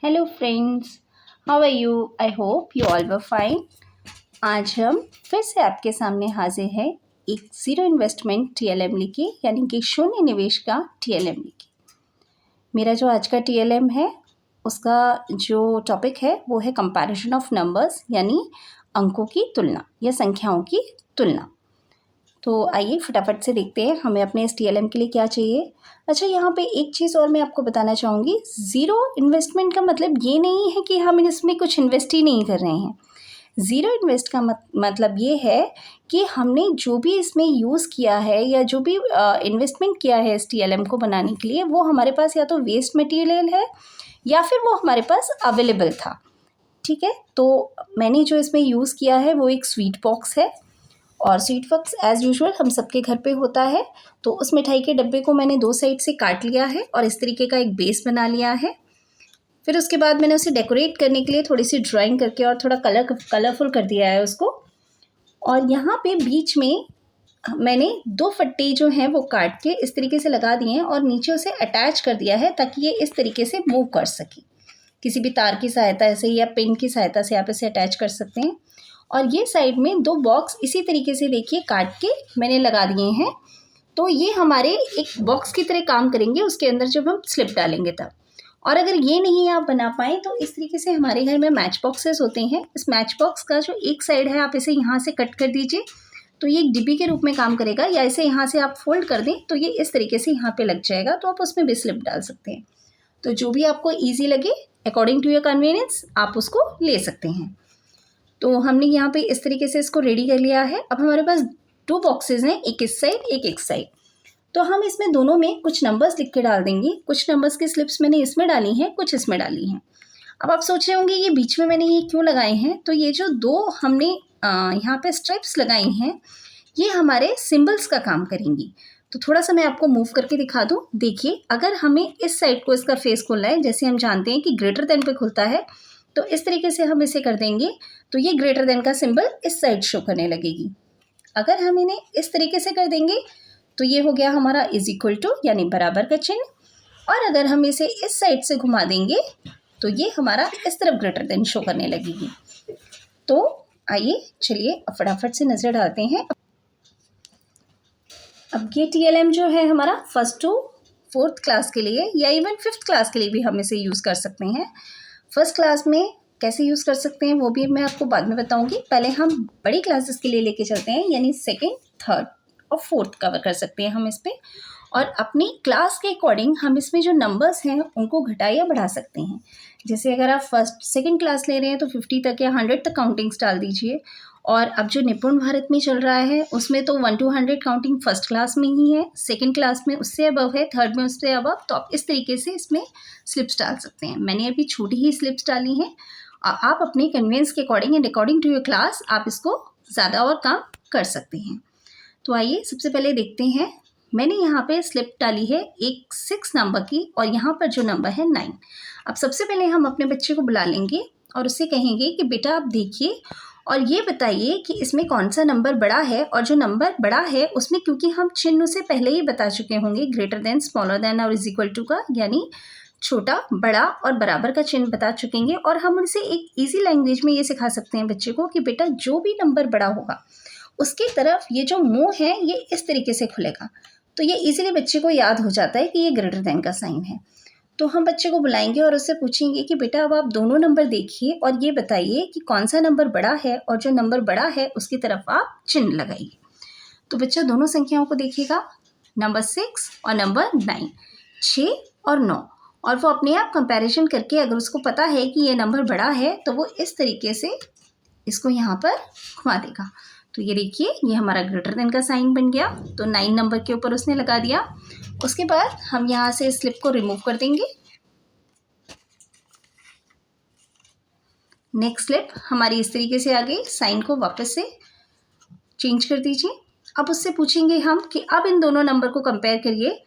Hello friends, how are you? I hope you all were fine. आज हम फिर से आपके सामने हाजिर है एक ज़ीरो इन्वेस्टमेंट टीएलएम लेके, यानी कि शून्य निवेश का टीएलएम लेके। मेरा जो आज का टीएलएम है उसका जो टॉपिक है वो है कंपैरिजन ऑफ नंबर्स, यानी अंकों की तुलना या संख्याओं की तुलना। तो आइए फटाफट से देखते हैं हमें अपने इस टीएलएम के लिए क्या चाहिए। अच्छा, यहाँ पे एक चीज़ और मैं आपको बताना चाहूँगी। ज़ीरो इन्वेस्टमेंट का मतलब ये नहीं है कि हम इसमें कुछ इन्वेस्ट ही नहीं कर रहे हैं। ज़ीरो इन्वेस्ट का मतलब ये है कि हमने जो भी इसमें यूज़ किया है या जो भी इन्वेस्टमेंट किया है इस टीएलएम को बनाने के लिए, वो हमारे पास या तो वेस्ट मटेरियल है या फिर वो हमारे पास अवेलेबल था। ठीक है, तो मैंने जो इसमें यूज़ किया है वो एक स्वीट बॉक्स है, और स्वीट बॉक्स एज़ यूजुअल हम सबके घर पे होता है। तो उस मिठाई के डब्बे को मैंने दो साइड से काट लिया है और इस तरीके का एक बेस बना लिया है। फिर उसके बाद मैंने उसे डेकोरेट करने के लिए थोड़ी सी ड्राइंग करके और थोड़ा कलरफुल कर दिया है उसको। और यहाँ पे बीच में मैंने दो फट्टे जो हैं वो काट के इस तरीके से लगा दिए हैं और नीचे उसे अटैच कर दिया है ताकि ये इस तरीके से मूव कर सके। किसी भी तार की सहायता से या पिन की सहायता से आप इसे अटैच कर सकते हैं। और ये साइड में दो बॉक्स इसी तरीके से देखिए काट के मैंने लगा दिए हैं। तो ये हमारे एक बॉक्स की तरह काम करेंगे उसके अंदर जब हम स्लिप डालेंगे तब। और अगर ये नहीं आप बना पाएँ तो इस तरीके से हमारे घर में मैच बॉक्सेस होते हैं। इस मैच बॉक्स का जो एक साइड है आप इसे यहाँ से कट कर दीजिए तो ये एक डिब्बी के रूप में काम करेगा, या इसे यहाँ से आप फोल्ड कर दें तो ये इस तरीके से यहाँ पे लग जाएगा, तो आप उसमें भी स्लिप डाल सकते हैं। तो जो भी आपको ईजी लगे अकॉर्डिंग टू योर कन्वीनियंस आप उसको ले सकते हैं। तो हमने यहाँ पे इस तरीके से इसको रेडी कर लिया है। अब हमारे पास दो बॉक्सेस हैं, एक इस साइड एक इस साइड। तो हम इसमें दोनों में कुछ नंबर्स लिख के डाल देंगे। कुछ नंबर्स की स्लिप्स मैंने इसमें डाली हैं, कुछ इसमें डाली हैं। अब आप सोच रहे होंगे ये बीच में मैंने ये क्यों लगाए हैं। तो ये जो दो हमने यहाँ पे स्ट्राइप्स लगाई हैं ये हमारे सिंबल्स का काम करेंगी। तो थोड़ा सा मैं आपको मूव करके दिखा दूँ। देखिए, अगर हमें इस साइड को इसका फेस खोलना है, जैसे हम जानते हैं कि ग्रेटर देन पे खुलता है, तो इस तरीके से हम इसे कर देंगे तो ये ग्रेटर देन का सिंबल इस साइड शो करने लगेगी। अगर हम इन्हें इस तरीके से कर देंगे तो ये हो गया हमारा इज इक्वल टू, यानी बराबर का चिन्ह। और अगर हम इसे इस साइड से घुमा देंगे तो ये हमारा इस तरफ ग्रेटर देन शो करने लगेगी। तो आइए चलिए फटाफट से नज़र डालते हैं। अब ये टीएलएम जो है हमारा फर्स्ट टू फोर्थ क्लास के लिए या इवन फिफ्थ क्लास के लिए भी हम इसे यूज़ कर सकते हैं। फर्स्ट क्लास में कैसे यूज़ कर सकते हैं वो भी मैं आपको बाद में बताऊंगी। पहले हम बड़ी क्लासेस के लिए लेके चलते हैं, यानी सेकंड, थर्ड और फोर्थ कवर कर सकते हैं हम इस पर। और अपनी क्लास के अकॉर्डिंग हम इसमें जो नंबर्स हैं उनको घटा या बढ़ा सकते हैं। जैसे अगर आप फर्स्ट सेकंड क्लास ले रहे हैं तो 50 तक या 100 तक काउंटिंग्स डाल दीजिए। और अब जो निपुण भारत में चल रहा है उसमें तो 1 to 100 काउंटिंग फर्स्ट क्लास में ही है, सेकंड क्लास में उससे अबव है, थर्ड में उससे अबव। तो आप इस तरीके से इसमें स्लिप्स डाल सकते हैं। मैंने अभी छोटी ही स्लिप्स डाली हैं। आप अपने कन्वीनियंस के according and according to your class आप इसको ज़्यादा और कम कर सकते हैं। तो आइए सबसे पहले देखते हैं। मैंने यहाँ पे स्लिप डाली है एक 6 नंबर की और यहाँ पर जो नंबर है 9। अब सबसे पहले हम अपने बच्चे को बुला लेंगे और उससे कहेंगे कि बेटा आप देखिए और ये बताइए कि इसमें कौन सा नंबर बड़ा है। और जो नंबर बड़ा है उसमें, क्योंकि हम चिन्ह से पहले ही बता चुके होंगे, ग्रेटर देन, स्मॉलर देन और इज इक्वल टू का, यानी छोटा, बड़ा और बराबर का चिन्ह बता चुकेंगे। और हम उनसे एक ईजी लैंग्वेज में ये सिखा सकते हैं बच्चे को कि बेटा जो भी नंबर बड़ा होगा उसकी तरफ ये जो मुंह है ये इस तरीके से खुलेगा। तो ये इजीली बच्चे को याद हो जाता है कि ये ग्रेटर देन का साइन है। तो हम बच्चे को बुलाएंगे और उससे पूछेंगे कि बेटा अब आप दोनों नंबर देखिए और ये बताइए कि कौन सा नंबर बड़ा है, और जो नंबर बड़ा है उसकी तरफ आप चिन्ह लगाइए। तो बच्चा दोनों संख्याओं को देखिएगा, नंबर 6 और नंबर 9, 6 और 9। और वो अपने आप कंपैरिजन करके अगर उसको पता है कि ये नंबर बड़ा है तो वो इस तरीके से इसको यहाँ पर घुमा देगा। तो ये देखिए ये हमारा ग्रेटर देन का साइन बन गया। तो 9 नंबर के ऊपर उसने लगा दिया। उसके बाद हम यहाँ से स्लिप को रिमूव कर देंगे। नेक्स्ट स्लिप हमारी इस तरीके से आ गई। साइन को वापस से चेंज कर दीजिए। अब उससे पूछेंगे हम कि अब इन दोनों नंबर को कंपेयर करिए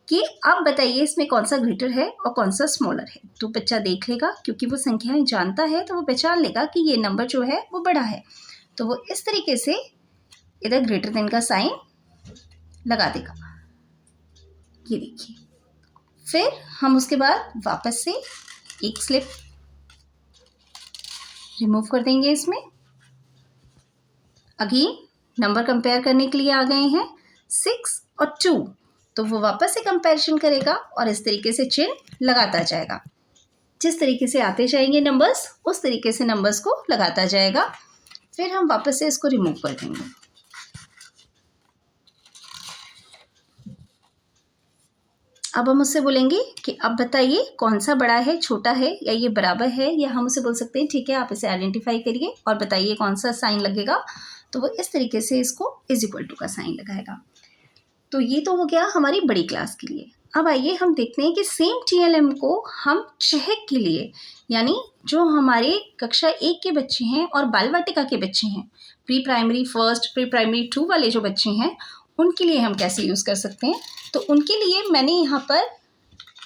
कि अब बताइए इसमें कौन सा ग्रेटर है और कौन सा स्मॉलर है। तो बच्चा देख लेगा, क्योंकि वो संख्याएं जानता है तो वो पहचान लेगा कि ये नंबर जो है वो बड़ा है। तो वो इस तरीके से इधर ग्रेटर देन का साइन लगा देगा। ये देखिए। फिर हम उसके बाद वापस से एक स्लिप रिमूव कर देंगे इसमें। अगेन नंबर कंपेयर करने के लिए आ गए हैं 6 और 2, तो वो वापस से कंपैरिजन करेगा और इस तरीके से चिन्ह लगाता जाएगा। जिस तरीके से आते जाएंगे नंबर्स, उस तरीके से नंबर्स को लगाता जाएगा। फिर हम वापस से इसको रिमूव कर देंगे। अब हम उससे बोलेंगे कि अब बताइए कौन सा बड़ा है, छोटा है या ये बराबर है, या हम उसे बोल सकते हैं ठीक है आप इसे आइडेंटिफाई करिए और बताइए कौन सा साइन लगेगा। तो वो इस तरीके से इसको इज इक्वल टू का साइन लगाएगा। तो ये तो हो गया हमारी बड़ी क्लास के लिए। अब आइए हम देखते हैं कि सेम TLM को हम चहक के लिए, यानी जो हमारे कक्षा 1 के बच्चे हैं और बाल वाटिका के बच्चे हैं, प्री प्राइमरी 1, प्री प्राइमरी 2 वाले जो बच्चे हैं, उनके लिए हम कैसे यूज़ कर सकते हैं। तो उनके लिए मैंने यहाँ पर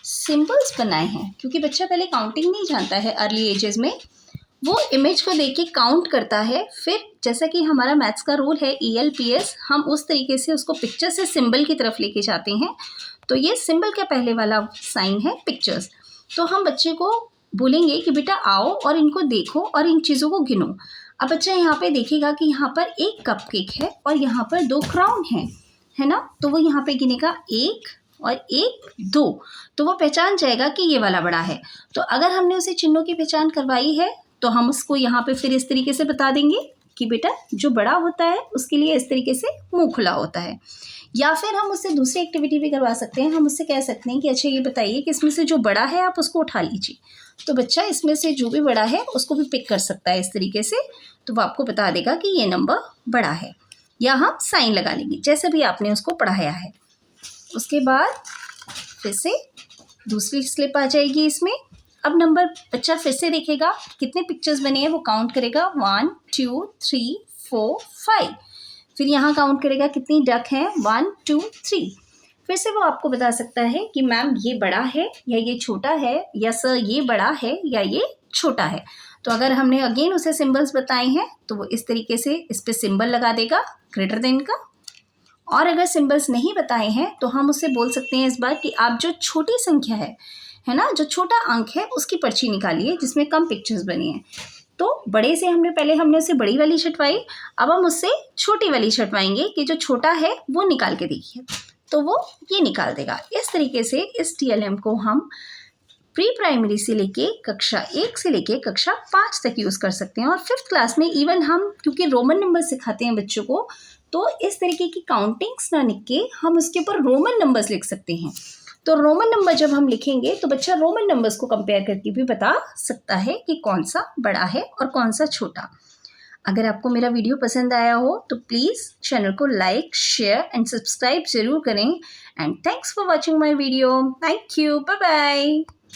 सिंबल्स बनाए हैं, क्योंकि बच्चा पहले काउंटिंग नहीं जानता है अर्ली एजेस में, वो इमेज को देख के काउंट करता है। फिर जैसा कि हमारा मैथ्स का रूल है ELPS, हम उस तरीके से उसको पिक्चर से सिंबल की तरफ लेके जाते हैं। तो ये सिंबल का पहले वाला साइन है पिक्चर्स। तो हम बच्चे को बोलेंगे कि बेटा आओ और इनको देखो और इन चीज़ों को गिनो। अब बच्चा यहाँ पे देखेगा कि यहाँ पर एक कपकेक है और यहाँ पर 2 क्राउन है ना। तो वो यहाँ पे गिनेगा 1 और 1 2, तो वो पहचान जाएगा कि ये वाला बड़ा है। तो अगर हमने उसे चिन्हों की पहचान करवाई है तो हम उसको यहाँ पे फिर इस तरीके से बता देंगे कि बेटा जो बड़ा होता है उसके लिए इस तरीके से मुंह खुला होता है। या फिर हम उससे दूसरी एक्टिविटी भी करवा सकते हैं। हम उससे कह सकते हैं कि अच्छा ये बताइए कि इसमें से जो बड़ा है आप उसको उठा लीजिए। तो बच्चा इसमें से जो भी बड़ा है उसको भी पिक कर सकता है इस तरीके से। तो वो आपको बता देगा कि ये नंबर बड़ा है, या हम साइन लगा लेंगे जैसे भी आपने उसको पढ़ाया है। उसके बाद फिर से दूसरी स्लिप आ जाएगी इसमें। अब नंबर बच्चा फिर से देखेगा कितने पिक्चर्स बने हैं, वो काउंट करेगा 1 2 3 4 5। फिर यहाँ काउंट करेगा कितनी डक हैं 1 2 3। फिर से वो आपको बता सकता है कि मैम ये बड़ा है या ये छोटा है, या सर ये बड़ा है या ये छोटा है। तो अगर हमने अगेन उसे सिंबल्स बताए हैं तो वो इस तरीके से इस पर सिंबल लगा देगा ग्रेटर देन का। और अगर सिंबल्स नहीं बताए हैं तो हम उससे बोल सकते हैं इस बार कि आप जो छोटी संख्या है ना, जो छोटा अंक है उसकी पर्ची निकालिए जिसमें कम पिक्चर्स बनी हैं। तो बड़े से हमने उसे बड़ी वाली छटवाई, अब हम उससे छोटी वाली छटवाएंगे कि जो छोटा है वो निकाल के देखिए, तो वो ये निकाल देगा। इस तरीके से इस TLM को हम प्री प्राइमरी से लेके कक्षा 1 से लेके कक्षा 5 तक यूज़ कर सकते हैं। और 5th क्लास में इवन हम क्योंकि रोमन नंबर सिखाते हैं बच्चों को, तो इस तरीके की काउंटिंग्स ना लिख के हम उसके ऊपर रोमन नंबर्स लिख सकते हैं। तो रोमन नंबर जब हम लिखेंगे तो बच्चा रोमन नंबर्स को कंपेयर करके भी बता सकता है कि कौन सा बड़ा है और कौन सा छोटा। अगर आपको मेरा वीडियो पसंद आया हो तो प्लीज़ चैनल को लाइक, शेयर एंड सब्सक्राइब ज़रूर करें। And thanks for watching my video. Thank you, bye bye.